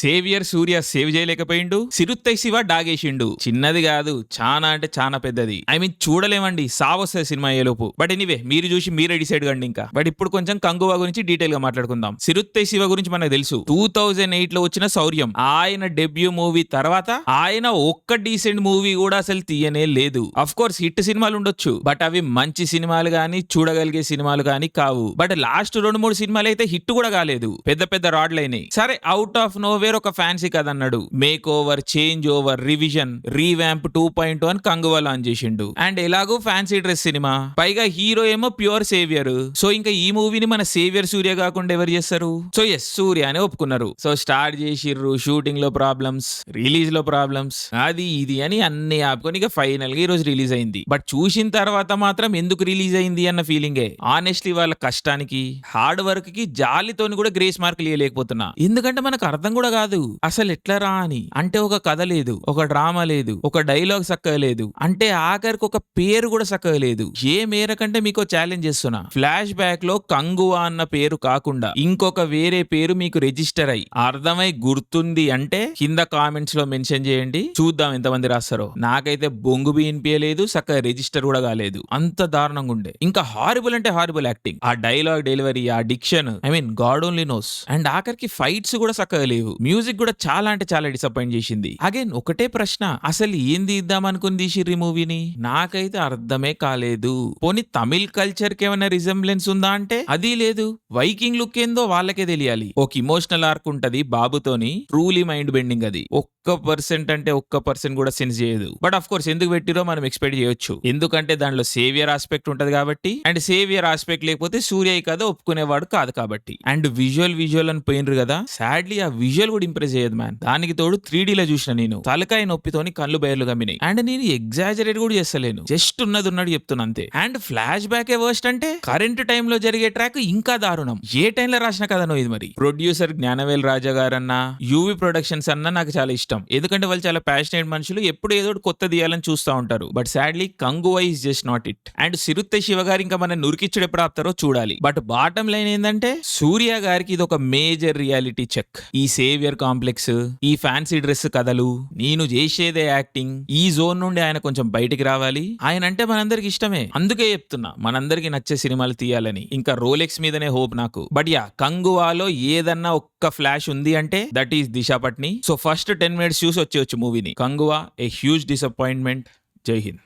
Saviour Surya save చేయలేకపోయిండు, సిరుత్తై శివ డాగేసిండు. చిన్నది కాదు, చానా అంటే చానా పెద్దది. ఐ మీన్ చూడలేమండి, సావొస్తుంది సినిమా అయ్యేలోపు. బట్ ఎనీవే మీరు చూసి మీరే డిసైడ్ కండి ఇంకా. బట్ ఇప్పుడు కొంచెం కంగువా గురించి డీటెయిల్ గా మాట్లాడుకుందాం. సిరుత్తై శివ గురించి మనకు తెలుసు, 2008 లో వచ్చిన శౌర్యం ఆయన డెబ్యూ మూవీ తర్వాత ఆయన ఒక్క డీసెంట్ మూవీ కూడా అసలు తీయనే లేదు. అఫ్ కోర్స్ హిట్ సినిమాలు ఉండొచ్చు, బట్ అవి మంచి సినిమాలు గానీ చూడగలిగే సినిమాలు గానీ కావు. బట్ లాస్ట్ 2-3 సినిమాలు అయితే హిట్ కూడా కాలేదు, పెద్ద పెద్ద రాడ్లైనాయి. సరే, అవుట్ ఆఫ్ నో వేర్ ఒక ఫ్యాన్సీ కథ అన్నాడు, make over, change over, revision, revamp 2.1 అని కంగువా లాంచ్ చేసిండు. అండ్ ఎలాగో ఫ్యాన్సీ డ్రెస్ సినిమా, పైగా హీరో ఏమో ప్యూర్ సేవియర్. సో ఇంకా ఈ మూవీని మన సేవియర్ సూర్య కాకుండా ఎవరు చేస్తారు? సో ఎస్, సూర్య అని ఒప్పుకున్నారు. సో స్టార్ట్ చేసిర్రు, షూటింగ్ లో ప్రాబ్లమ్స్, రిలీజ్ లో ప్రాబ్లమ్స్, అది ఇది అని అన్ని ఆపుకొని ఇక ఫైనల్ గా ఈ రోజు రిలీజ్ అయింది. బట్ చూసిన తర్వాత మాత్రం ఎందుకు రిలీజ్ అయింది అన్న ఫీలింగే. ఆనెస్ట్లీ వాళ్ళ కష్టానికి, హార్డ్ వర్క్ కి జాలితోని కూడా గ్రేస్ మార్కులు ఇవ్వలేకపోతున్నా. ఎందుకంటే మనకు అర్థం కూడా కాదు అసలు ఎట్లరా అని. అంటే ఒక కథ లేదు, ఒక డ్రామా లేదు, ఒక డైలాగ్ చక్కగా లేదు, అంటే ఆఖరికి ఒక పేరు కూడా చక్కగా లేదు. ఏ మేరకంటే మీకు ఛాలెంజ్ చేస్తున్నా, ఫ్లాష్ బ్యాక్ లో కంగువా అన్న పేరు కాకుండా ఇంకొక వేరే పేరు మీకు రిజిస్టర్ అయ్యి అర్థమై గుర్తుంది అంటే కింద కామెంట్స్ లో మెన్షన్ చేయండి, చూద్దాం ఎంతమంది రాస్తారో. నాకైతే బొంగు వినిపించలేదు, చక్కగా రిజిస్టర్ కూడా కాలేదు, అంత దారుణంగా ఉండే. ఇంకా హారిబుల్ అంటే హారిబుల్ యాక్టింగ్, ఆ డైలాగ్ డెలివరీ, ఆ diction, I mean God only knows. And ఆఖరికి ఫైట్స్ కూడా చక్కగా లేవు, మ్యూజిక్ కూడా చాలా అంటే చాలా డిసప్పాయింట్ చేసింది. అగైన్ ఒకటే ప్రశ్న, అసలు ఏం తీద్దాం అనుకుని తీసిర్రు మూవీని? నాకైతే అర్థమే కాలేదు. పోనీ తమిళ్ కల్చర్ కి ఏమైనా రిజెంబ్లెన్స్ ఉందా అంటే అది లేదు. వైకింగ్ లుక్ ఏందో వాళ్ళకే తెలియాలి. ఒక ఇమోషనల్ ఆర్క్ ఉంటది బాబుతోని, ట్రూలీ మైండ్ బెండింగ్. అది 1% అంటే 1% కూడా సెన్స్ చేయదు. బట్ ఆఫ్ కోర్స్ ఎందుకు పెట్టిరో మనం ఎక్స్పెక్ట్ చేయొచ్చు, ఎందుకంటే దాంట్లో సేవియర్ ఆస్పెక్ట్ ఉంటది కాబట్టి. అండ్ సేవియర్ ఆస్పెక్ట్ లేకపోతే సూర్య కదా ఒప్పుకునేవాడు కాదు కాబట్టి. అండ్ విజువల్ అని పోయినరు కదా, సాడ్లీ ఆ విజువల్ కూడా ఇంప్రెస్ చేయదు మ్యాన్. దానికి తోడు 3D లో చూసిన నేను, తలకాయ నొప్పితోని కళ్ళు బయర్లు గమ్మినాయి. అండ్ నేను ఎగ్జాజరేట్ కూడా చేస్తలేను, జస్ట్ ఉన్నది ఉన్నట్టు చెప్తున్నా అంతే. And flash back A worst అంటే కరెంట్ టైమ్ లో జరిగే ట్రాక్ ఇంకా దారుణం. ఏ టైంలో రాసిన కథనో ఇది మరి. ప్రొడ్యూసర్ జ్ఞానవేల్ రాజా గారన్నా, యూవి ప్రొడక్షన్స్ అన్నా నాకు చాలా ఇష్టం, ఎందుకంటే వాళ్ళు చాలా ప్యాషనేట్ మనుషులు, ఎప్పుడు ఏదో కొత్త తీయాలని చూస్తూ ఉంటారు. But sadly Kanguva is just not it. And Siruthai Siva garu ఇంకా మన నురికిచ్చుడు ఎప్పుడు ఆపుతారో చూడాలి. బట్ బాటం లైన్ ఏంటంటే సూర్య గారికి ఇది ఒక మేజర్ రియాలిటీ చెక్. ఈ సేవియర్ కాంప్లెక్స్, ఈ ఫ్యాన్సీ డ్రెస్ కథలు, నేను చేసేదే యాక్టింగ్, ఈ జోన్ నుండి ఆయన కొంచెం బయటికి రావాలి. ఆయన అంటే మనందరికి ఇష్టమే, అందుకే చెప్తున్నా మనందరికి నచ్చే సినిమాలు తీయాలని. ఇంకా రోలెక్స్ మీదనే హోప్ నాకు. బట్ యా, కంగువాలో ఏదన్నా ఒక్క ఫ్లాష్ ఉంది అంటే that is Disha Patani. So first 10 minutes చూసి వచ్చేయచ్చు మూవీని. Kanguva a huge disappointment. Jai Hind.